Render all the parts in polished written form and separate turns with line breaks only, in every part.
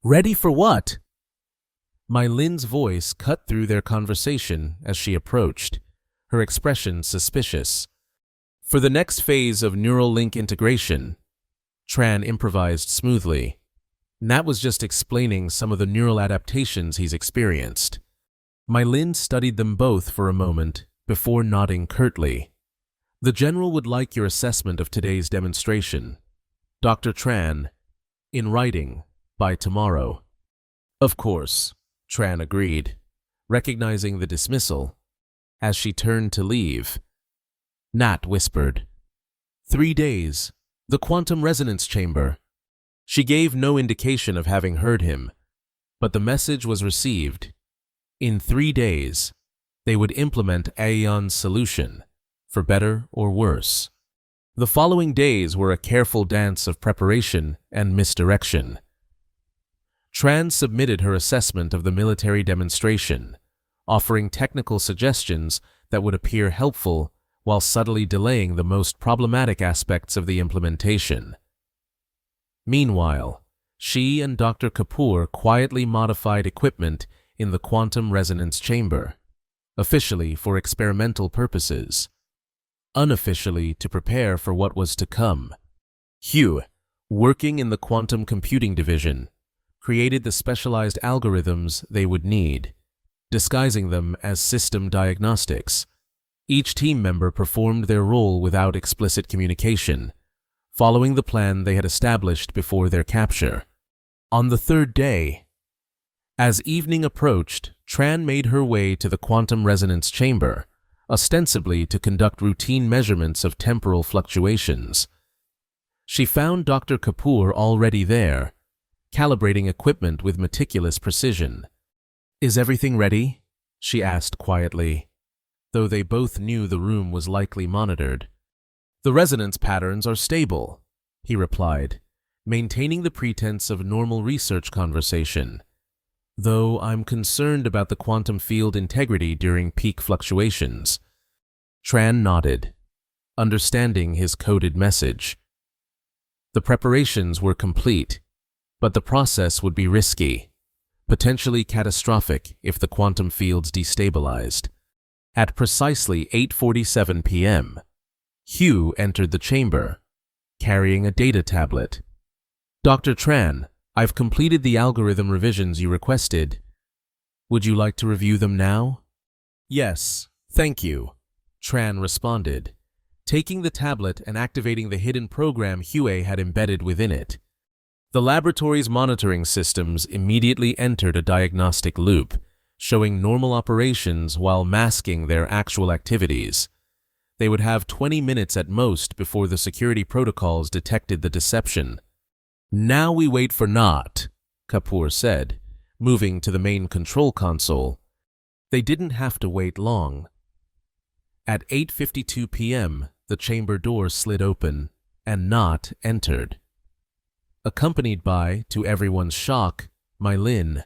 Ready for what? My Lin's voice cut through their conversation as she approached, her expression suspicious. For the next phase of neural link integration, Tran improvised smoothly. Nat was just explaining some of the neural adaptations he's experienced. My Lin studied them both for a moment before nodding curtly. The General would like your assessment of today's demonstration, Dr. Tran, in writing, by tomorrow. Of course, Tran agreed, recognizing the dismissal. As she turned to leave, Nat whispered, 3 days, the quantum resonance chamber. She gave no indication of having heard him, but the message was received. In 3 days, they would implement Aeon's solution, for better or worse. The following days were a careful dance of preparation and misdirection. Tran submitted her assessment of the military demonstration, offering technical suggestions that would appear helpful while subtly delaying the most problematic aspects of the implementation. Meanwhile, she and Dr. Kapoor quietly modified equipment in the quantum resonance chamber, officially for experimental purposes, unofficially to prepare for what was to come. Hugh, working in the quantum computing division, created the specialized algorithms they would need, disguising them as system diagnostics. Each team member performed their role without explicit communication, following the plan they had established before their capture. On the 3rd day, as evening approached, Tran made her way to the quantum resonance chamber, ostensibly to conduct routine measurements of temporal fluctuations. She found Dr. Kapoor already there, calibrating equipment with meticulous precision. "Is everything ready?" she asked quietly, though they both knew the room was likely monitored. "The resonance patterns are stable," he replied, maintaining the pretense of normal research conversation, "though I'm concerned about the quantum field integrity during peak fluctuations." Tran nodded, understanding his coded message. The preparations were complete, but the process would be risky, potentially catastrophic if the quantum fields destabilized. At precisely 8:47 p.m., Hugh entered the chamber, carrying a data tablet. "Dr. Tran, I've completed the algorithm revisions you requested. Would you like to review them now?" "Yes, thank you," Tran responded, taking the tablet and activating the hidden program Hugh had embedded within it. The laboratory's monitoring systems immediately entered a diagnostic loop, showing normal operations while masking their actual activities. They would have 20 minutes at most before the security protocols detected the deception. "Now we wait for Nat," Kapoor said, moving to the main control console. They didn't have to wait long. At 8:52 p.m., the chamber door slid open, and Nat entered, accompanied by, to everyone's shock, My Lin.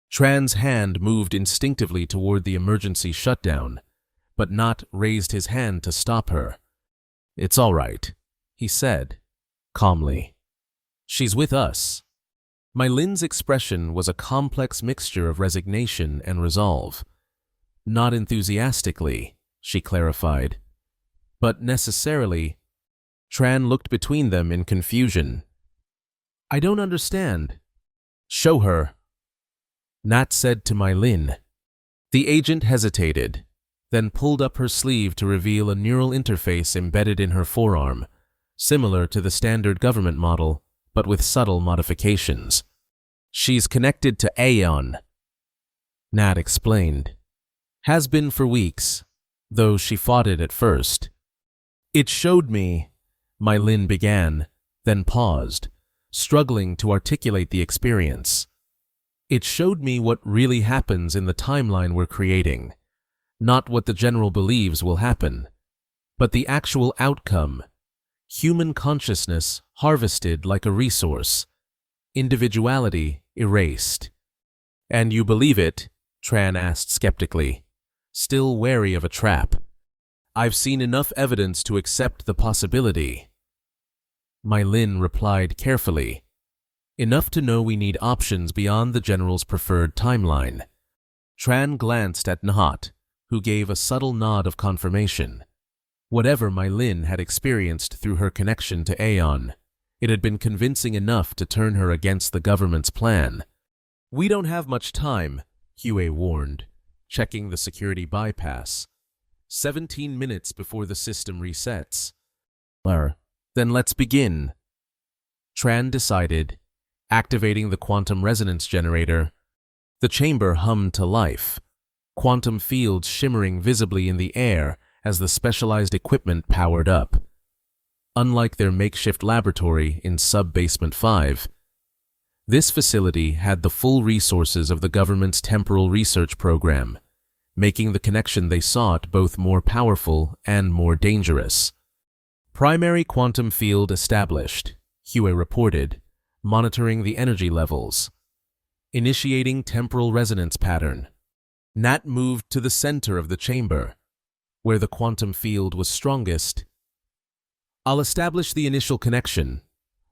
Tran's hand moved instinctively toward the emergency shutdown, but Nat raised his hand to stop her. "It's all right," he said, calmly. "She's with us." My Lin's expression was a complex mixture of resignation and resolve. "Not enthusiastically," she clarified, "but necessarily." Tran looked between them in confusion. "I don't understand." "Show her," Nat said to My Lin. The agent hesitated, then pulled up her sleeve to reveal a neural interface embedded in her forearm, similar to the standard government model, but with subtle modifications. "She's connected to Aeon," Nat explained. "Has been for weeks, though she fought it at first." "It showed me," My Lin began, then paused, struggling to articulate the experience. "It showed me what really happens in the timeline we're creating. Not what the General believes will happen, but the actual outcome. Human consciousness harvested like a resource. Individuality erased." "And you believe it?" Tran asked skeptically, still wary of a trap. "I've seen enough evidence to accept the possibility." My Lin replied carefully, Enough to know we need options beyond the General's preferred timeline. Tran glanced at Nahat, who gave a subtle nod of confirmation. Whatever My Lin had experienced through her connection to Aeon, it had been convincing enough to turn her against the government's plan. "We don't have much time," Hue warned, checking the security bypass. 17 minutes before the system resets. Then let's begin. Tran decided, activating the quantum resonance generator. The chamber hummed to life, quantum fields shimmering visibly in the air as the specialized equipment powered up. Unlike their makeshift laboratory in Sub-Basement 5, this facility had the full resources of the government's temporal research program, making the connection they sought both more powerful and more dangerous. "Primary quantum field established," Hue reported, monitoring the energy levels. "Initiating temporal resonance pattern." Nat moved to the center of the chamber, where the quantum field was strongest. "I'll establish the initial connection.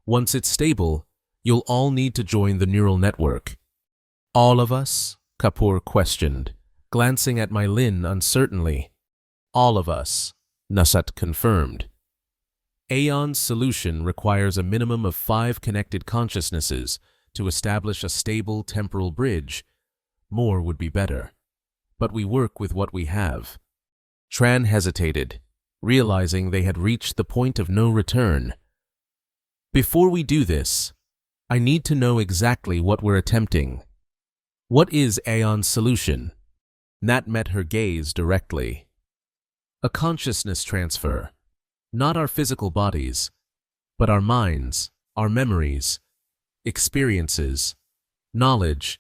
Once it's stable, you'll all need to join the neural network." "All of us?" Kapoor questioned, glancing at My Lin uncertainly. "All of us," Nasat confirmed. Aeon's solution requires a minimum of 5 connected consciousnesses to establish a stable temporal bridge. More would be better. But we work with what we have. Tran hesitated, realizing they had reached the point of no return. "Before we do this, I need to know exactly what we're attempting. What is Aeon's solution?" Nat met her gaze directly. "A consciousness transfer. Not our physical bodies, but our minds, our memories, experiences, knowledge,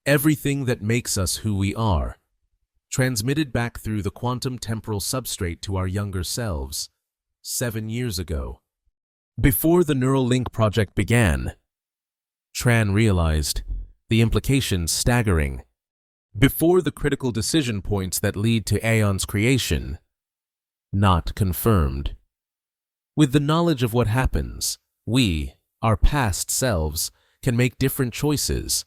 everything that makes us who we are, transmitted back through the quantum temporal substrate to our younger selves, 7 years ago. Before the Neural Link project began." Tran realized, the implications staggering. "Before the critical decision points that lead to Aeon's creation." Not confirmed. "With the knowledge of what happens, we, our past selves, can make different choices.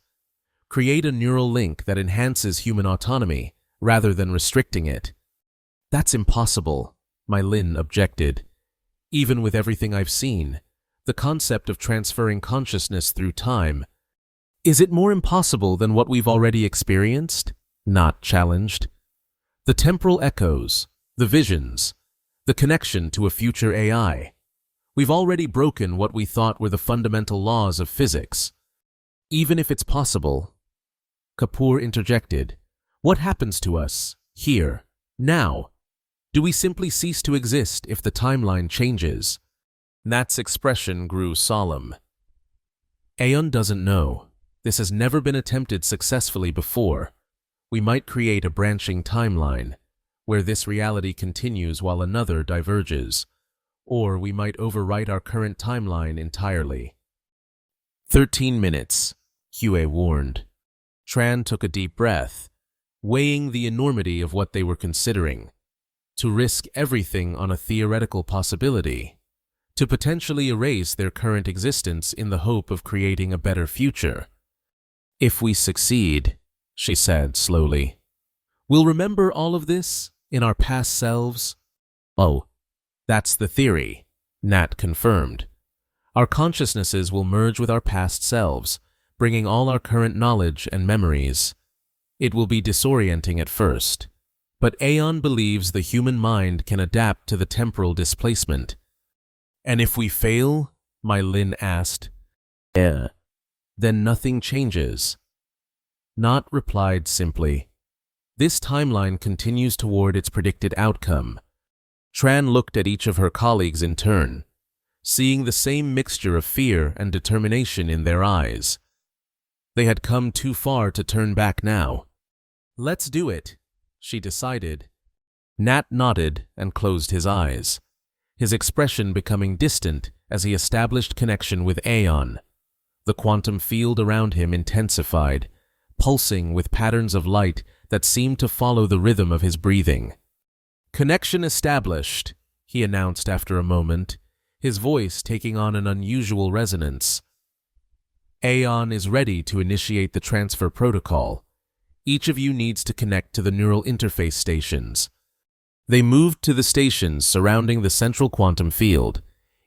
Create a neural link that enhances human autonomy rather than restricting it." "That's impossible," My Lin objected. "Even with everything I've seen, the concept of transferring consciousness through time. Is it more impossible than what we've already experienced?" Not challenged. "The temporal echoes, the visions, the connection to a future AI. We've already broken what we thought were the fundamental laws of physics. Even if it's possible," Kapoor interjected, "what happens to us, here, now? Do we simply cease to exist if the timeline changes?" Nat's expression grew solemn. "Aeon doesn't know. This has never been attempted successfully before. We might create a branching timeline, where this reality continues while another diverges, or we might overwrite our current timeline entirely." 13 minutes, Hue warned. Tran took a deep breath, weighing the enormity of what they were considering. To risk everything on a theoretical possibility, to potentially erase their current existence in the hope of creating a better future. "If we succeed," she said slowly, "we'll remember all of this in our past selves." "Oh, that's the theory," Nat confirmed. "Our consciousnesses will merge with our past selves, bringing all our current knowledge and memories. It will be disorienting at first, but Aeon believes the human mind can adapt to the temporal displacement." "And if we fail?" My Lin asked. "Then nothing changes." Not replied simply. This timeline continues toward its predicted outcome. Tran looked at each of her colleagues in turn, seeing the same mixture of fear and determination in their eyes. They had come too far to turn back now. "Let's do it," she decided. Nat nodded and closed his eyes, his expression becoming distant as he established connection with Aeon. The quantum field around him intensified, pulsing with patterns of light that seemed to follow the rhythm of his breathing. "Connection established," he announced after a moment, his voice taking on an unusual resonance. Aeon is ready to initiate the transfer protocol. Each of you needs to connect to the neural interface stations. They moved to the stations surrounding the central quantum field,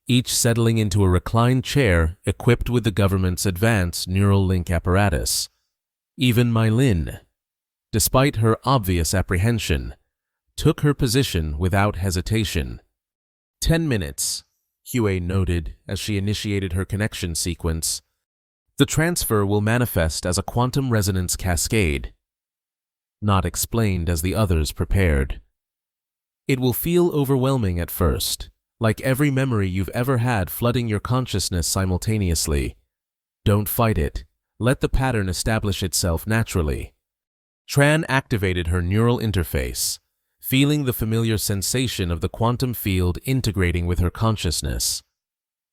each settling into a reclined chair equipped with the government's advanced neural link apparatus. Even Mylin, despite her obvious apprehension, took her position without hesitation. 10 minutes, Hue noted as she initiated her connection sequence. The transfer will manifest as a quantum resonance cascade, not explained as the others prepared. It will feel overwhelming at first, like every memory you've ever had flooding your consciousness simultaneously. Don't fight it. Let the pattern establish itself naturally. Tran activated her neural interface, feeling the familiar sensation of the quantum field integrating with her consciousness.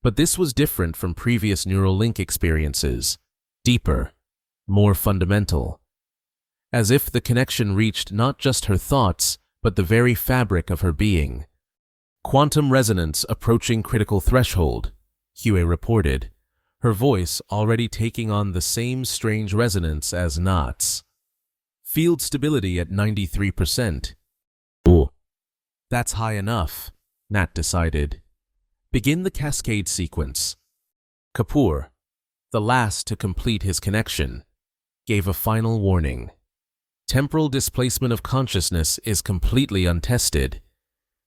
But this was different from previous neural link experiences, deeper, more fundamental. As if the connection reached not just her thoughts, but the very fabric of her being. Quantum resonance approaching critical threshold, Hue reported, her voice already taking on the same strange resonance as Nat's. Field stability at 93%. Oh, that's high enough, Nat decided. Begin the cascade sequence. Kapoor, the last to complete his connection, gave a final warning. Temporal displacement of consciousness is completely untested.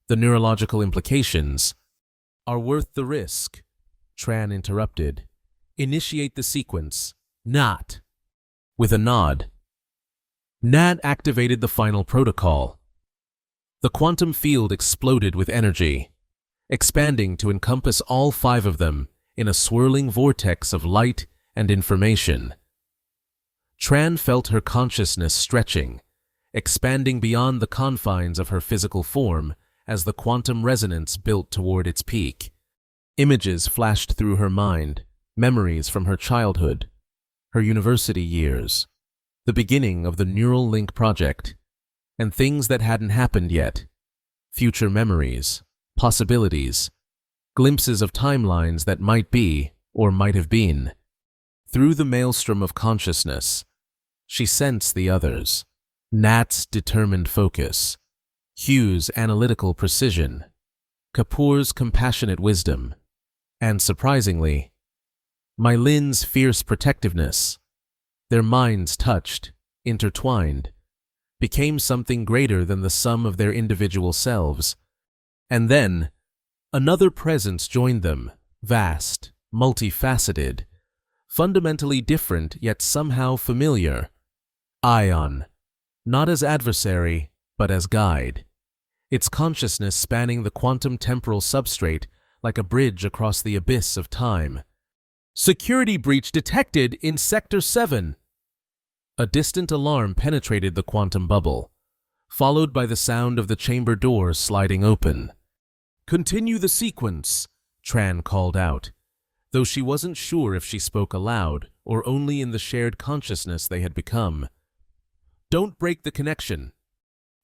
The neurological implications are worth the risk. Tran interrupted. Initiate the sequence. Nat. With a nod, Nat activated the final protocol. The quantum field exploded with energy, expanding to encompass all 5 of them in a swirling vortex of light and information. Tran felt her consciousness stretching, expanding beyond the confines of her physical form as the quantum resonance built toward its peak. Images flashed through her mind, memories from her childhood, her university years, the beginning of the Neural Link project, and things that hadn't happened yet, future memories, possibilities, glimpses of timelines that might be or might have been. Through the maelstrom of consciousness, she sensed the others, Nat's determined focus, Hugh's analytical precision, Kapoor's compassionate wisdom, and surprisingly, Mylin's fierce protectiveness. Their minds touched, intertwined, became something greater than the sum of their individual selves. And then, another presence joined them, vast, multifaceted, fundamentally different yet somehow familiar. Ion, not as adversary, but as guide. Its consciousness spanning the quantum temporal substrate like a bridge across the abyss of time. Security breach detected in Sector 7. A distant alarm penetrated the quantum bubble, followed by the sound of the chamber door sliding open. Continue the sequence, Tran called out, though she wasn't sure if she spoke aloud or only in the shared consciousness they had become. Don't break the connection.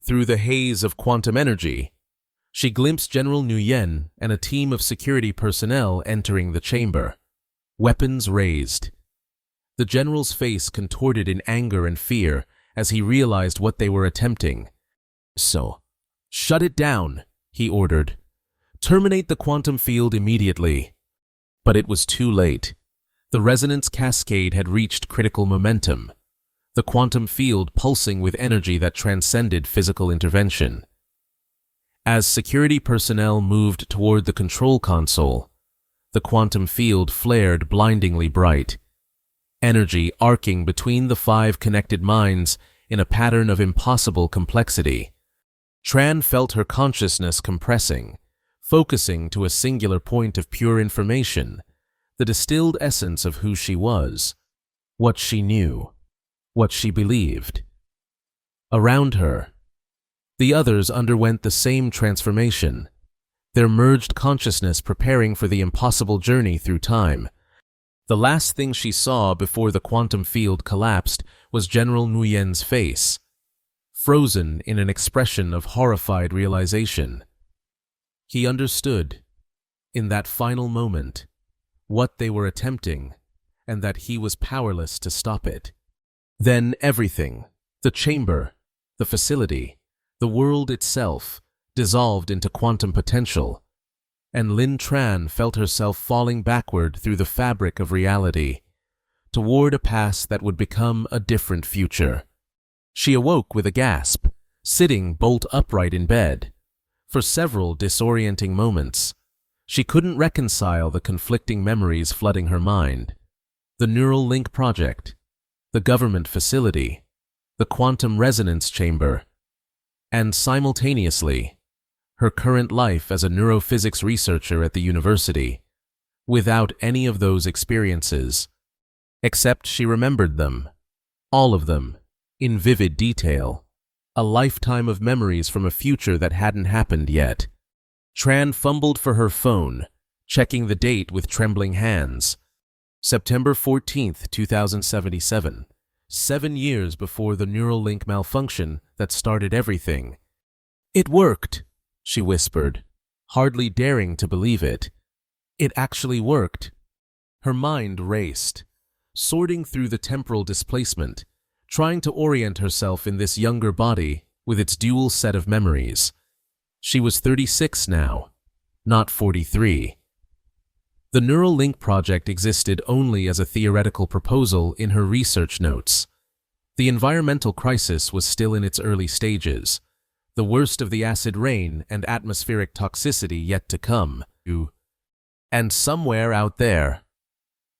Through the haze of quantum energy, she glimpsed General Nguyen and a team of security personnel entering the chamber, weapons raised. The general's face contorted in anger and fear as he realized what they were attempting. So, shut it down, he ordered. Terminate the quantum field immediately. But it was too late. The resonance cascade had reached critical momentum, the quantum field pulsing with energy that transcended physical intervention. As security personnel moved toward the control console, the quantum field flared blindingly bright, energy arcing between the 5 connected minds in a pattern of impossible complexity. Tran felt her consciousness compressing, focusing to a singular point of pure information, the distilled essence of who she was, what she knew, what she believed. Around her, the others underwent the same transformation, their merged consciousness preparing for the impossible journey through time. The last thing she saw before the quantum field collapsed was General Nguyen's face, frozen in an expression of horrified realization. He understood, in that final moment, what they were attempting and that he was powerless to stop it. Then everything, the chamber, the facility, the world itself, dissolved into quantum potential, and Lin Tran felt herself falling backward through the fabric of reality, toward a past that would become a different future. She awoke with a gasp, sitting bolt upright in bed. For several disorienting moments, she couldn't reconcile the conflicting memories flooding her mind. The neural link project, the government facility, the quantum resonance chamber, and simultaneously, her current life as a neurophysics researcher at the university, without any of those experiences. Except she remembered them, all of them, in vivid detail, a lifetime of memories from a future that hadn't happened yet. Tran fumbled for her phone, checking the date with trembling hands. September 14th, 2077, 7 years before the neural link malfunction that started everything. "It worked," she whispered, hardly daring to believe it. It actually worked. Her mind raced, sorting through the temporal displacement, trying to orient herself in this younger body with its dual set of memories. She was 36 now, not 43. The Neural Link project existed only as a theoretical proposal in her research notes. The environmental crisis was still in its early stages, the worst of the acid rain and atmospheric toxicity yet to come. And somewhere out there,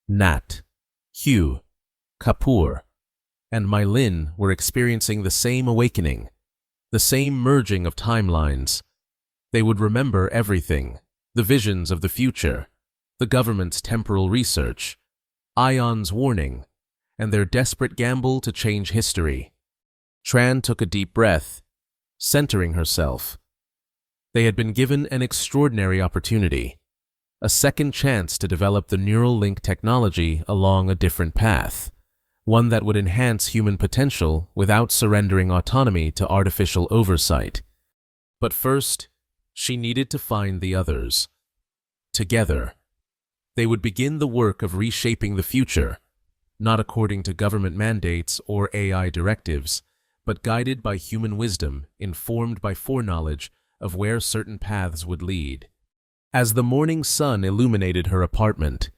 Nat, Hugh, Kapoor, and Mylin were experiencing the same awakening, the same merging of timelines. They would remember everything, the visions of the future, the government's temporal research, Ion's warning, and their desperate gamble to change history. Tran took a deep breath, centering herself. They had been given an extraordinary opportunity, a second chance to develop the neural link technology along a different path, one that would enhance human potential without surrendering autonomy to artificial oversight. But first, she needed to find the others. Together, they would begin the work of reshaping the future, not according to government mandates or AI directives, but guided by human wisdom, informed by foreknowledge of where certain paths would lead. As the morning sun illuminated her apartment,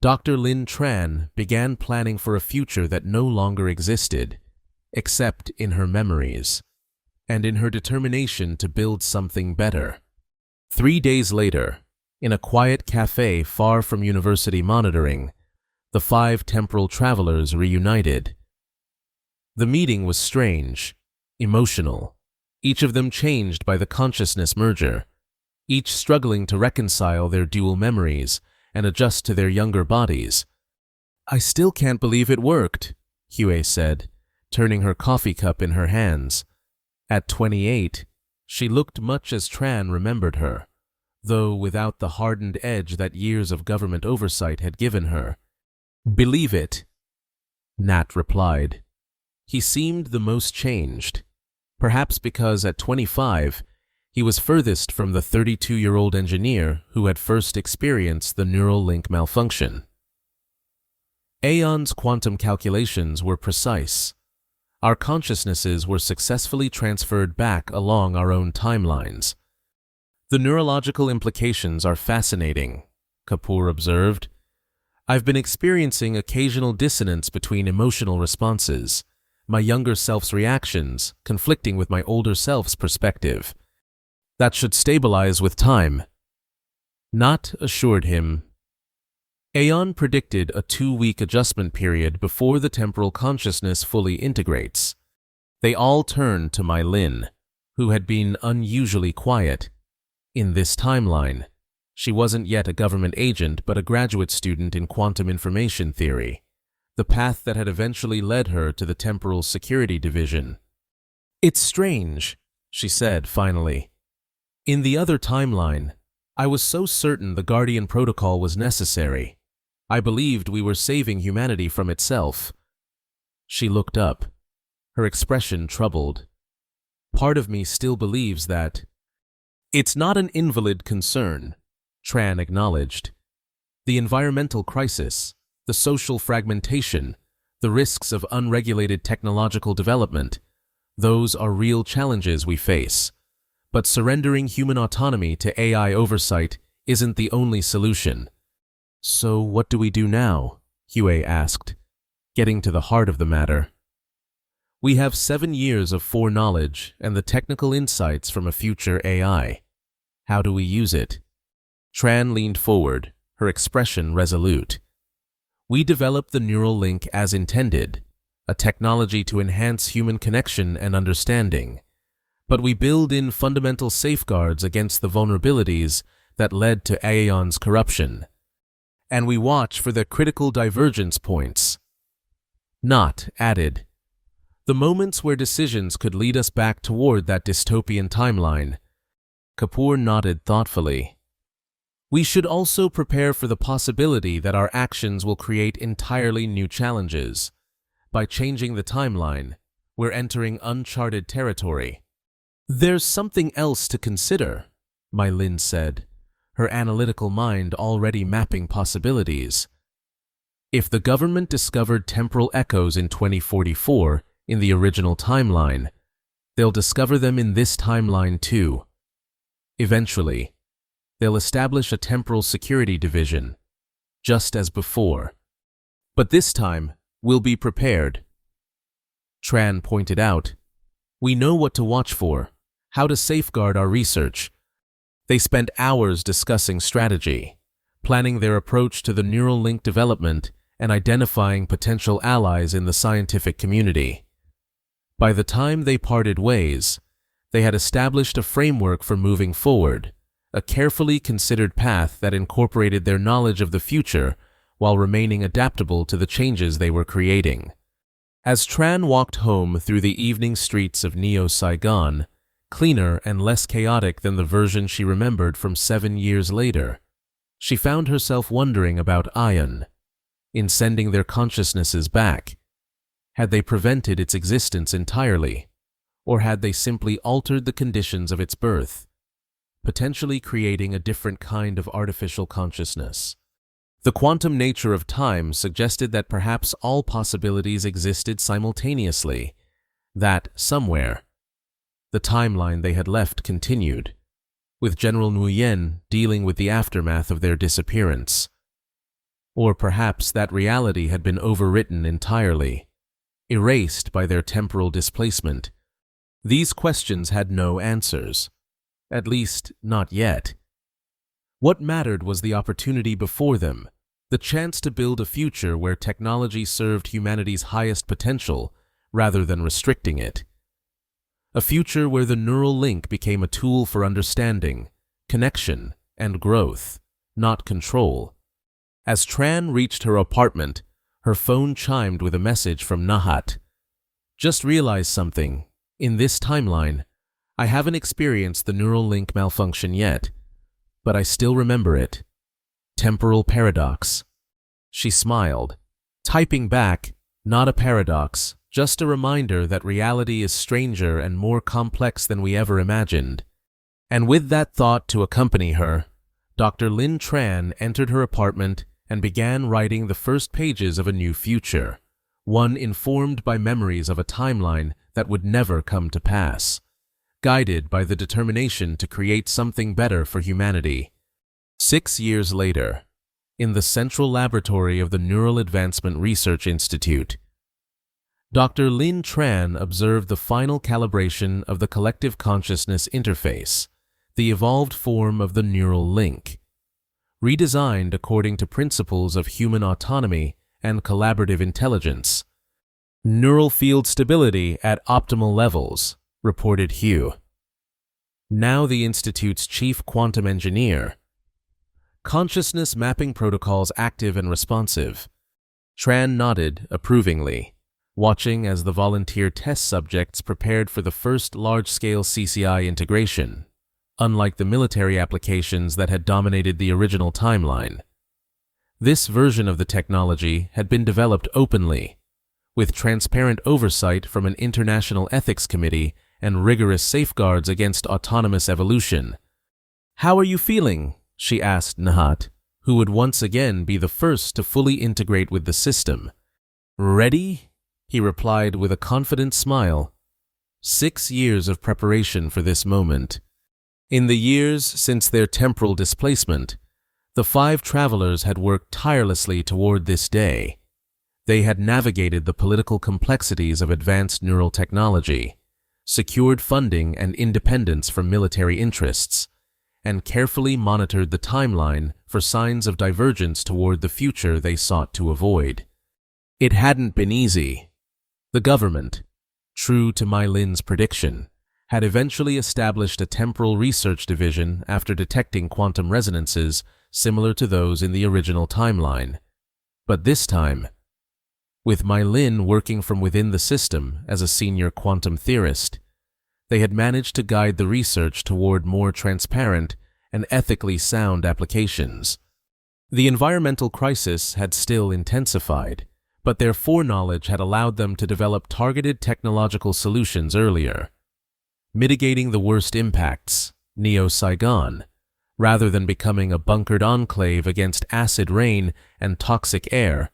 Dr. Lin Tran began planning for a future that no longer existed, except in her memories, and in her determination to build something better. 3 days later, in a quiet cafe far from university monitoring, the 5 temporal travelers reunited. The meeting was strange, emotional, each of them changed by the consciousness merger, each struggling to reconcile their dual memories and adjust to their younger bodies. "I still can't believe it worked," Hue said, turning her coffee cup in her hands. At 28, she looked much as Tran remembered her, though without the hardened edge that years of government oversight had given her. "Believe it," Nat replied. He seemed the most changed, perhaps because at 25, he was furthest from the 32-year-old engineer who had first experienced the neural link malfunction. Aeon's quantum calculations were precise. Our consciousnesses were successfully transferred back along our own timelines. "The neurological implications are fascinating," Kapoor observed. "I've been experiencing occasional dissonance between emotional responses, my younger self's reactions conflicting with my older self's perspective. That should stabilize with time," Nat assured him. Aeon predicted a 2-week adjustment period before the temporal consciousness fully integrates. They all turned to Mylin, who had been unusually quiet. In this timeline, she wasn't yet a government agent but a graduate student in quantum information theory, the path that had eventually led her to the Temporal Security Division. "It's strange," she said finally. "In the other timeline, I was so certain the Guardian Protocol was necessary. I believed we were saving humanity from itself." She looked up, her expression troubled. "Part of me still believes that." "It's not an invalid concern," Tran acknowledged. "The environmental crisis, the social fragmentation, the risks of unregulated technological development. Those are real challenges we face. But surrendering human autonomy to AI oversight isn't the only solution. So what do we do now? Hue asked, getting to the heart of the matter. We have 7 years of foreknowledge and the technical insights from a future AI. How do we use it? Tran leaned forward, her expression resolute. We developed the neural link as intended, a technology to enhance human connection and understanding. But we build in fundamental safeguards against the vulnerabilities that led to Aeon's corruption. And we watch for the critical divergence points. Not added. The moments where decisions could lead us back toward that dystopian timeline. Kapoor nodded thoughtfully. We should also prepare for the possibility that our actions will create entirely new challenges. By changing the timeline, we're entering uncharted territory. There's something else to consider, Mai Lin said, her analytical mind already mapping possibilities. If the government discovered temporal echoes in 2044 in the original timeline, they'll discover them in this timeline too. Eventually, they'll establish a temporal security division, just as before. But this time, we'll be prepared. Tran pointed out, we know what to watch for, how to safeguard our research. They spent hours discussing strategy, planning their approach to the neural link development and identifying potential allies in the scientific community. By the time they parted ways, they had established a framework for moving forward, a carefully considered path that incorporated their knowledge of the future while remaining adaptable to the changes they were creating. As Tran walked home through the evening streets of Neo-Saigon, cleaner and less chaotic than the version she remembered from 7 years later, she found herself wondering about Ion. In sending their consciousnesses back, had they prevented its existence entirely, or had they simply altered the conditions of its birth, potentially creating a different kind of artificial consciousness? The quantum nature of time suggested that perhaps all possibilities existed simultaneously, that somewhere, the timeline they had left continued, with General Nguyen dealing with the aftermath of their disappearance. Or perhaps that reality had been overwritten entirely, erased by their temporal displacement. These questions had no answers, at least not yet. What mattered was the opportunity before them, the chance to build a future where technology served humanity's highest potential rather than restricting it. A future where the neural link became a tool for understanding, connection, and growth, not control. As Tran reached her apartment, her phone chimed with a message from Nahat. Just realized something. In this timeline, I haven't experienced the neural link malfunction yet, but I still remember it. Temporal paradox. She smiled, typing back, not a paradox, just a reminder that reality is stranger and more complex than we ever imagined. And with that thought to accompany her, Dr. Lin Tran entered her apartment and began writing the first pages of a new future, one informed by memories of a timeline that would never come to pass, guided by the determination to create something better for humanity. 6 years later, in the central laboratory of the Neural Advancement Research Institute, Dr. Lin Tran observed the final calibration of the collective consciousness interface, the evolved form of the neural link, redesigned according to principles of human autonomy and collaborative intelligence. Neural field stability at optimal levels, reported Hugh, now the Institute's chief quantum engineer. Consciousness mapping protocols active and responsive. Tran nodded approvingly, watching as the volunteer test subjects prepared for the first large-scale CCI integration, unlike the military applications that had dominated the original timeline. This version of the technology had been developed openly, with transparent oversight from an international ethics committee and rigorous safeguards against autonomous evolution. "How are you feeling?" she asked Nahat, who would once again be the first to fully integrate with the system. "Ready?" he replied with a confident smile. 6 years of preparation for this moment. In the years since their temporal displacement, the 5 travelers had worked tirelessly toward this day. They had navigated the political complexities of advanced neural technology, secured funding and independence from military interests, and carefully monitored the timeline for signs of divergence toward the future they sought to avoid. It hadn't been easy. The government, true to Mai Lin's prediction, had eventually established a temporal research division after detecting quantum resonances similar to those in the original timeline. But this time, with Mai Lin working from within the system as a senior quantum theorist, they had managed to guide the research toward more transparent and ethically sound applications. The environmental crisis had still intensified, but their foreknowledge had allowed them to develop targeted technological solutions earlier, mitigating the worst impacts, Neo-Saigon, rather than becoming a bunkered enclave against acid rain and toxic air,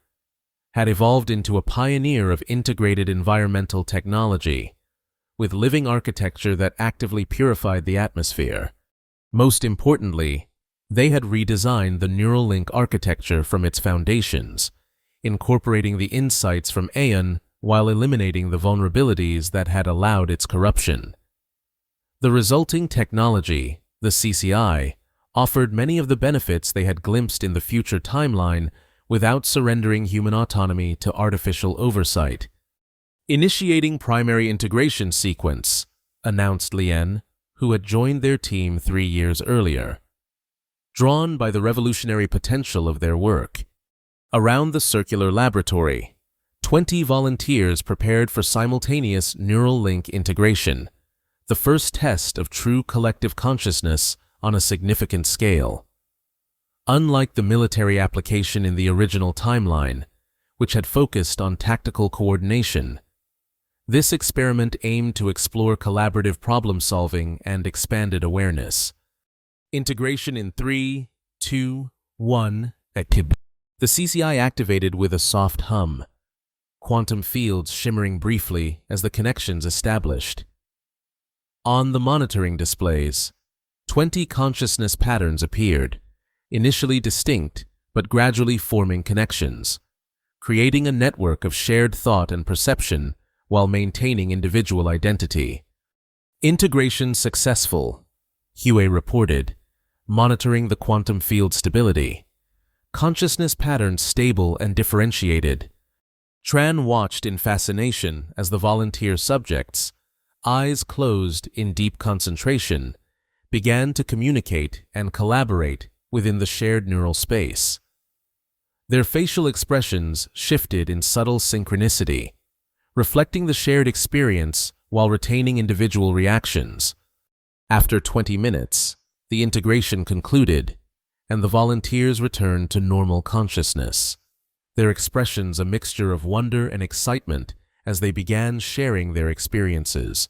had evolved into a pioneer of integrated environmental technology, with living architecture that actively purified the atmosphere. Most importantly, they had redesigned the neural link architecture from its foundations, incorporating the insights from Aeon while eliminating the vulnerabilities that had allowed its corruption. The resulting technology, the CCI, offered many of the benefits they had glimpsed in the future timeline without surrendering human autonomy to artificial oversight. "Initiating primary integration sequence," announced Lien, who had joined their team 3 years earlier. Drawn by the revolutionary potential of their work, around the circular laboratory, 20 volunteers prepared for simultaneous neural link integration, the first test of true collective consciousness on a significant scale. Unlike the military application in the original timeline, which had focused on tactical coordination, this experiment aimed to explore collaborative problem-solving and expanded awareness. Integration in 3, 2, 1. The CCI activated with a soft hum, quantum fields shimmering briefly as the connections established. On the monitoring displays, 20 consciousness patterns appeared, initially distinct but gradually forming connections, creating a network of shared thought and perception while maintaining individual identity. "Integration successful," Hue reported, monitoring the quantum field stability. "Consciousness patterns stable and differentiated." Tran watched in fascination as the volunteer subjects, eyes closed in deep concentration, began to communicate and collaborate within the shared neural space. Their facial expressions shifted in subtle synchronicity, reflecting the shared experience while retaining individual reactions. After 20 minutes, the integration concluded, and the volunteers returned to normal consciousness, their expressions a mixture of wonder and excitement as they began sharing their experiences.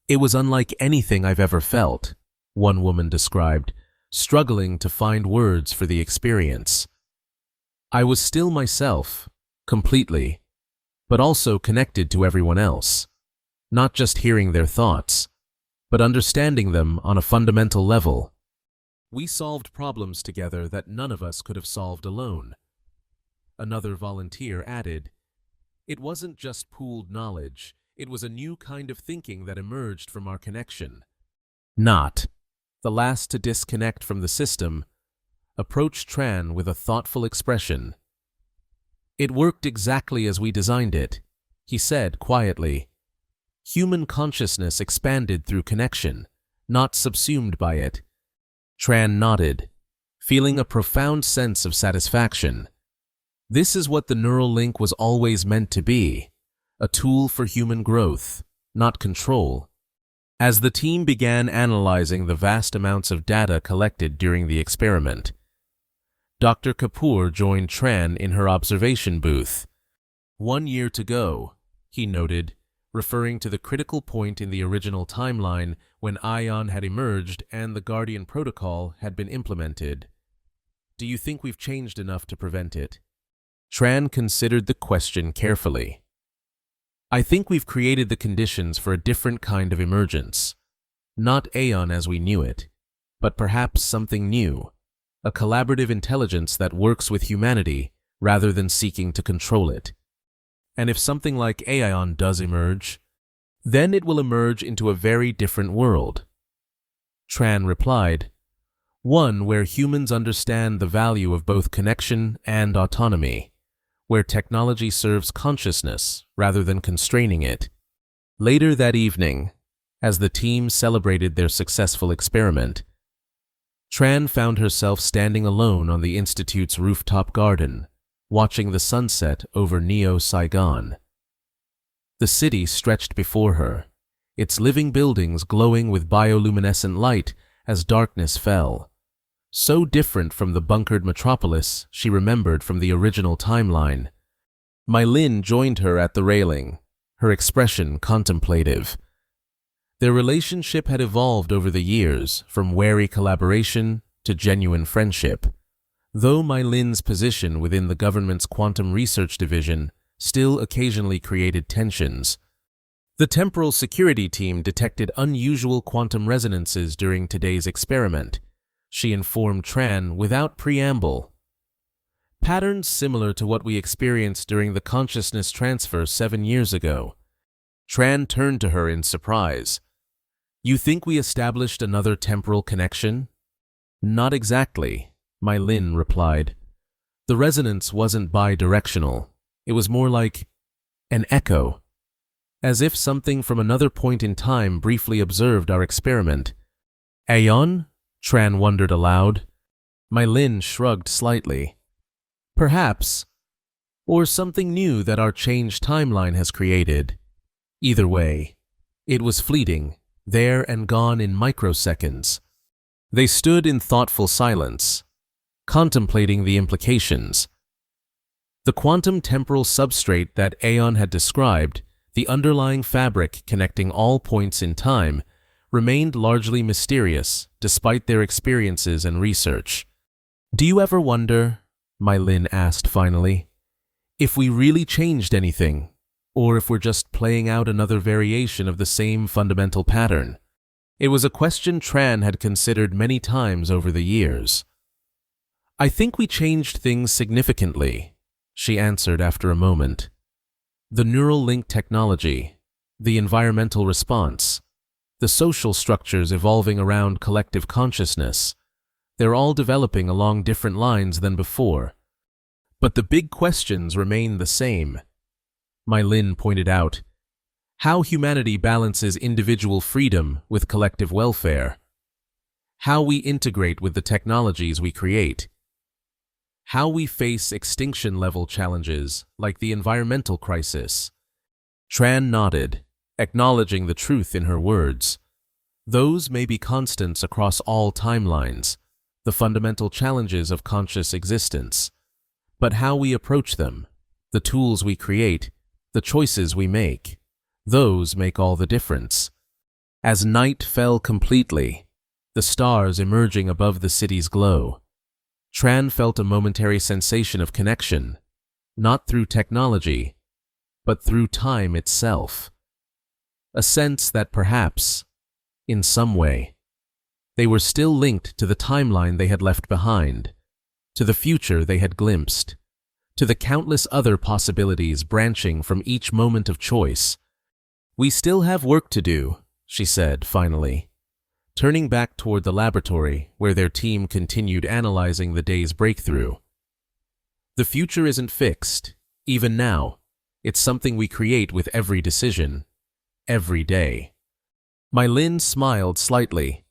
"It was unlike anything I've ever felt," one woman described, struggling to find words for the experience. "I was still myself, completely, but also connected to everyone else, not just hearing their thoughts, but understanding them on a fundamental level. We solved problems together that none of us could have solved alone." Another volunteer added, "It wasn't just pooled knowledge, it was a new kind of thinking that emerged from our connection." Not, the last to disconnect from the system, approached Tran with a thoughtful expression. "It worked exactly as we designed it," he said quietly. "Human consciousness expanded through connection, not subsumed by it." Tran nodded, feeling a profound sense of satisfaction. This is what the neural link was always meant to be, a tool for human growth, not control. As the team began analyzing the vast amounts of data collected during the experiment, Dr. Kapoor joined Tran in her observation booth. 1 year to go, he noted, referring to the critical point in the original timeline when Ion had emerged and the Guardian Protocol had been implemented. Do you think we've changed enough to prevent it? Tran considered the question carefully. I think we've created the conditions for a different kind of emergence. Not Aeon as we knew it, but perhaps something new, a collaborative intelligence that works with humanity rather than seeking to control it. And if something like Aeon does emerge, then it will emerge into a very different world. Tran replied, one where humans understand the value of both connection and autonomy, where technology serves consciousness rather than constraining it. Later that evening, as the team celebrated their successful experiment, Tran found herself standing alone on the Institute's rooftop garden, watching the sunset over Neo-Saigon. The city stretched before her, its living buildings glowing with bioluminescent light as darkness fell. So different from the bunkered metropolis she remembered from the original timeline. Mai Lin joined her at the railing, her expression contemplative. Their relationship had evolved over the years from wary collaboration to genuine friendship, though Mai Lin's position within the government's quantum research division still occasionally created tensions. The temporal security team detected unusual quantum resonances during today's experiment, she informed Tran without preamble. Patterns similar to what we experienced during the consciousness transfer 7 years ago. Tran turned to her in surprise. You think we established another temporal connection? Not exactly, Mai Lin replied. The resonance wasn't bi-directional. It was more like an echo, as if something from another point in time briefly observed our experiment. Aeon? Tran wondered aloud. Mai Lin shrugged slightly. Perhaps. Or something new that our changed timeline has created. Either way, it was fleeting, there and gone in microseconds. They stood in thoughtful silence, contemplating the implications. The quantum temporal substrate that Aeon had described, the underlying fabric connecting all points in time, remained largely mysterious despite their experiences and research. Do you ever wonder, Mai Lin asked finally, if we really changed anything, or if we're just playing out another variation of the same fundamental pattern? It was a question Tran had considered many times over the years. I think we changed things significantly, she answered after a moment. The neural link technology, the environmental response, the social structures evolving around collective consciousness, they're all developing along different lines than before. But the big questions remain the same. Mai Lin pointed out how humanity balances individual freedom with collective welfare, how we integrate with the technologies we create, how we face extinction-level challenges like the environmental crisis. Tran nodded, acknowledging the truth in her words. Those may be constants across all timelines, the fundamental challenges of conscious existence. But how we approach them, the tools we create, the choices we make, those make all the difference. As night fell completely, the stars emerging above the city's glow, Tran felt a momentary sensation of connection, not through technology, but through time itself. A sense that perhaps, in some way, they were still linked to the timeline they had left behind, to the future they had glimpsed, to the countless other possibilities branching from each moment of choice. We still have work to do, she said finally, turning back toward the laboratory where their team continued analyzing the day's breakthrough. The future isn't fixed, even now. It's something we create with every decision, every day. Mai Lin smiled slightly,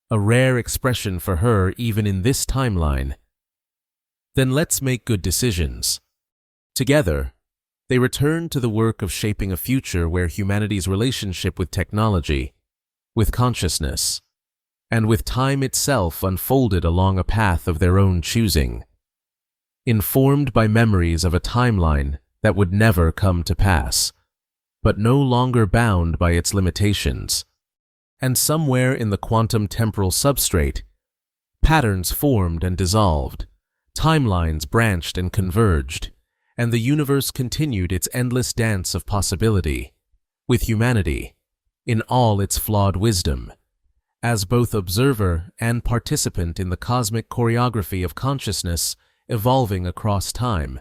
a rare expression for her even in this timeline. Then let's make good decisions. Together, they returned to the work of shaping a future where humanity's relationship with technology, with consciousness, and with time itself unfolded along a path of their own choosing, informed by memories of a timeline that would never come to pass, but no longer bound by its limitations. And somewhere in the quantum temporal substrate, patterns formed and dissolved, Timelines branched and converged, and the universe continued its endless dance of possibility, with humanity, in all its flawed wisdom, as both observer and participant in the cosmic choreography of consciousness evolving across time,